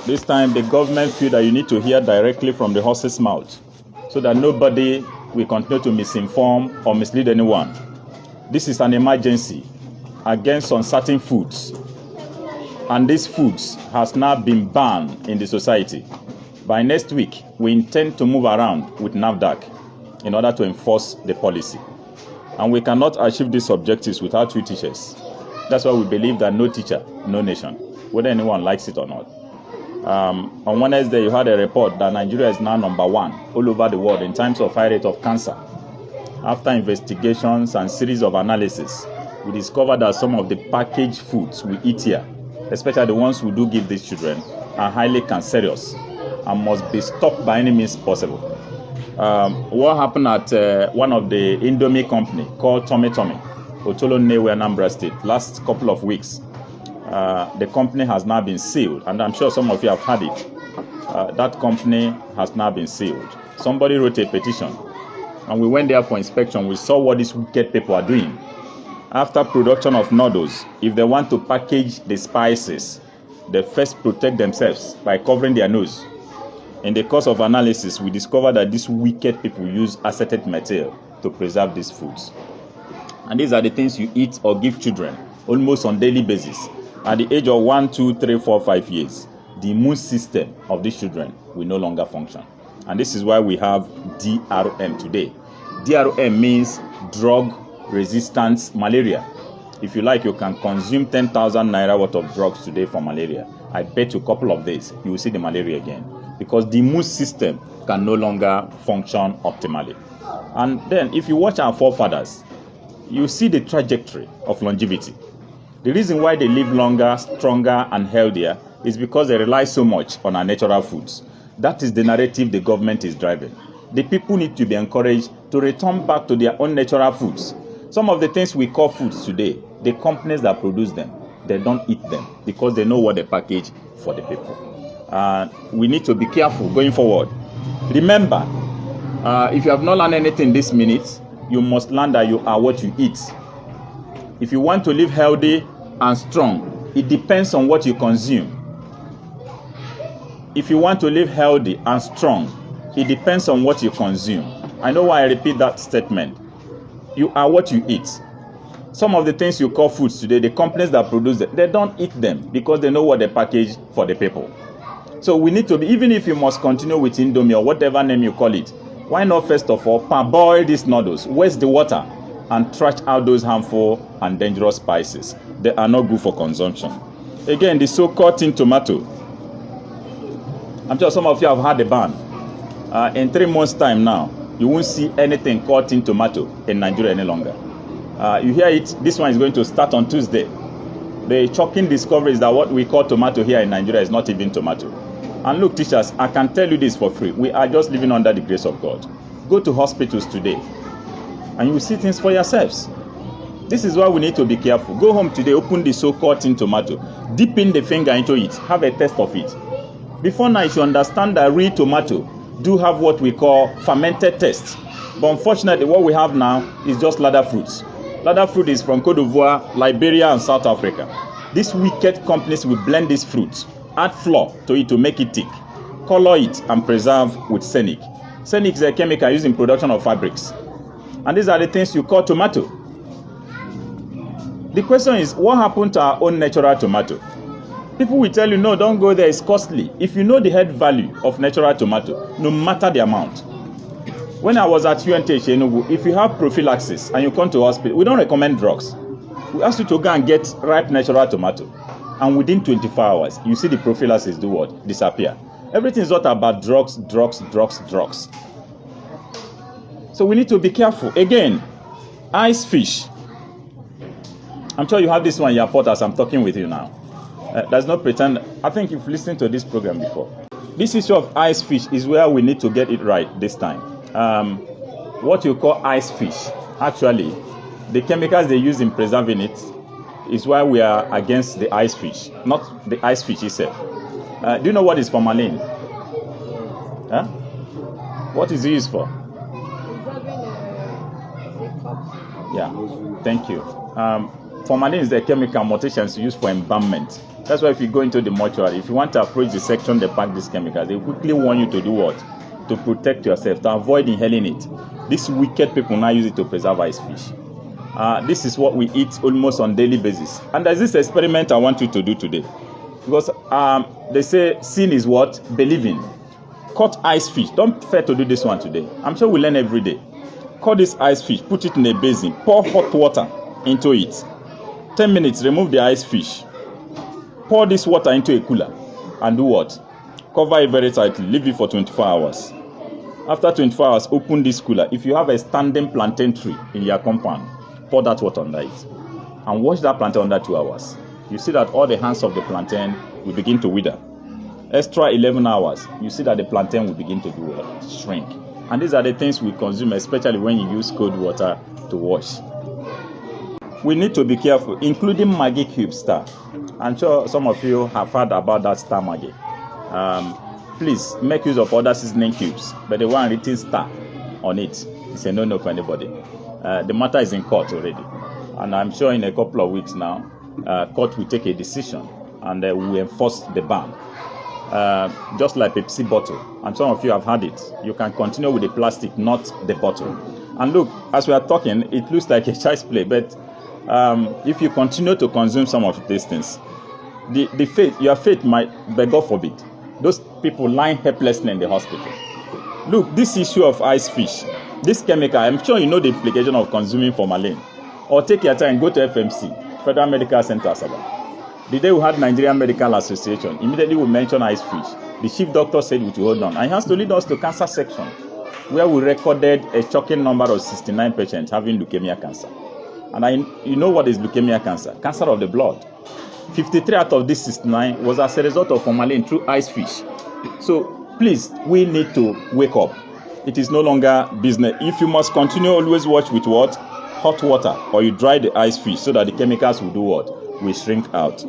This time, the government feel that you need to hear directly from the horse's mouth so that nobody will continue to misinform or mislead anyone. This is an emergency against uncertain foods, and these foods has now been banned in the society. By next week, we intend to move around with NAFDAC in order to enforce the policy. And we cannot achieve these objectives without you teachers. That's why we believe that no teacher, no nation, whether anyone likes it or not. On Wednesday, you had a report that Nigeria is now number 1 all over the world in terms of high rate of cancer. After investigations and series of analysis, we discovered that some of the packaged foods we eat here, especially the ones we do give these children, are highly cancerous and must be stopped by any means possible. What happened at one of the Indomie company called Tommy Tommy, Otolo Nnewi, Anambra State, last couple of weeks, the company has now been sealed, and I'm sure some of you have heard it. That company has now been sealed. Somebody wrote a petition, and we went there for inspection. We saw what these wicked people are doing. After production of noodles, if they want to package the spices, they first protect themselves by covering their nose. In the course of analysis, we discovered that these wicked people use acetate material to preserve these foods. And these are the things you eat or give children almost on daily basis. At the age of 1, 2, 3, 4, 5 years, the immune system of these children will no longer function. And this is why we have DRM today. DRM means drug-resistant malaria. If you like, you can consume 10,000 naira worth of drugs today for malaria. I bet you a couple of days, you will see the malaria again. Because the immune system can no longer function optimally. And then, if you watch our forefathers, you see the trajectory of longevity. The reason why they live longer, stronger, and healthier is because they rely so much on our natural foods. That is the narrative the government is driving. The people need to be encouraged to return back to their own natural foods. Some of the things we call foods today, the companies that produce them, they don't eat them because they know what they package for the people. We need to be careful going forward. Remember, if you have not learned anything this minute, you must learn that you are what you eat. If you want to live healthy and strong, it depends on what you consume. If you want to live healthy and strong, it depends on what you consume. I know why I repeat that statement. You are what you eat. Some of the things you call foods today, the companies that produce them, they don't eat them because they know what they package for the people. So we need to be, even if you must continue with Indomie or whatever name you call it, why not first of all parboil these noodles, waste the water, and trash out those harmful and dangerous spices. They are not good for consumption. Again, the so-called tin tomato. I'm sure some of you have had the ban. In 3 months' time now, you won't see anything called tin tomato in Nigeria any longer. You hear it, this one is going to start on Tuesday. The shocking discovery is that what we call tomato here in Nigeria is not even tomato. And look, teachers, I can tell you this for free. We are just living under the grace of God. Go to hospitals today, and you will see things for yourselves. This is why we need to be careful. Go home today, open the so-called tin tomato, dip in the finger into it, have a taste of it. Before now, you should understand that real tomato do have what we call fermented taste. But unfortunately, what we have now is just ladder fruits. Ladder fruit is from Cote d'Ivoire, Liberia, and South Africa. These wicked companies will blend these fruits, add flour to it to make it thick, color it, and preserve with Scenic. Scenic is a chemical used in production of fabrics. And these are the things you call tomato. The question is, what happened to our own natural tomato? People will tell you, no, don't go there, it's costly. If you know the head value of natural tomato, no matter the amount. When I was at UNTH Enugu, if you have prophylaxis and you come to hospital, we don't recommend drugs. We ask you to go and get ripe natural tomato. And within 24 hours, you see the prophylaxis do what? Disappear. Everything is not about drugs. So we need to be careful. Again, ice fish. I'm sure you have this one in your pot as I'm talking with you now. There's no pretend. I think you've listened to this program before. This issue of ice fish is where we need to get it right this time. What you call ice fish, actually, the chemicals they use in preserving it is why we are against the ice fish, not the ice fish itself. Do you know what is formalin? Huh? What is it used for? Yeah, thank you. Formalin is the chemical mutations used for embalmment. That's why if you go into the mortuary, if you want to approach the section they pack these chemicals, they quickly warn you to do what? To protect yourself, to avoid inhaling it. These wicked people now use it to preserve ice fish. This is what we eat almost on daily basis. And there's this experiment I want you to do today. Because they say sin is what? Believing. Cut ice fish. Don't fear to do this one today. I'm sure we learn every day. Cut this ice fish, put it in a basin, pour hot water into it. 10 minutes, remove the ice fish. Pour this water into a cooler and do what? Cover it very tightly. Leave it for 24 hours. After 24 hours, open this cooler. If you have a standing plantain tree in your compound, pour that water under it. And wash that plantain under 2 hours. You see that all the hands of the plantain will begin to wither. Extra 11 hours, you see that the plantain will begin to do what? Shrink. And these are the things we consume, especially when you use cold water to wash. We need to be careful, including Maggi Cube Star. I'm sure some of you have heard about that Star Maggi. Please make use of other seasoning cubes, but the one written Star on it is a no-no for anybody. The matter is in court already, and I'm sure in a couple of weeks now, court will take a decision and will enforce the ban. Just like Pepsi bottle, and some of you have had it. You can continue with the plastic, not the bottle. And look, as we are talking, it looks like a child's play, but if you continue to consume some of these things, your faith might, but God forbid, those people lying helplessly in the hospital. Look, this issue of ice fish, this chemical, I'm sure you know the implication of consuming formalin. Or take your time, go to FMC, Federal Medical Center, Asaba. The day we had Nigerian Medical Association, immediately we mentioned ice fish. The chief doctor said we should hold on. And he has to lead us to cancer section, where we recorded a shocking number of 69 patients having leukemia cancer. And you know what is leukemia cancer? Cancer of the blood. 53 out of these 69 was as a result of formalin through ice fish. So please, we need to wake up. It is no longer business. If you must continue, always watch with what? Hot water, or you dry the ice fish so that the chemicals will do what? Will shrink out.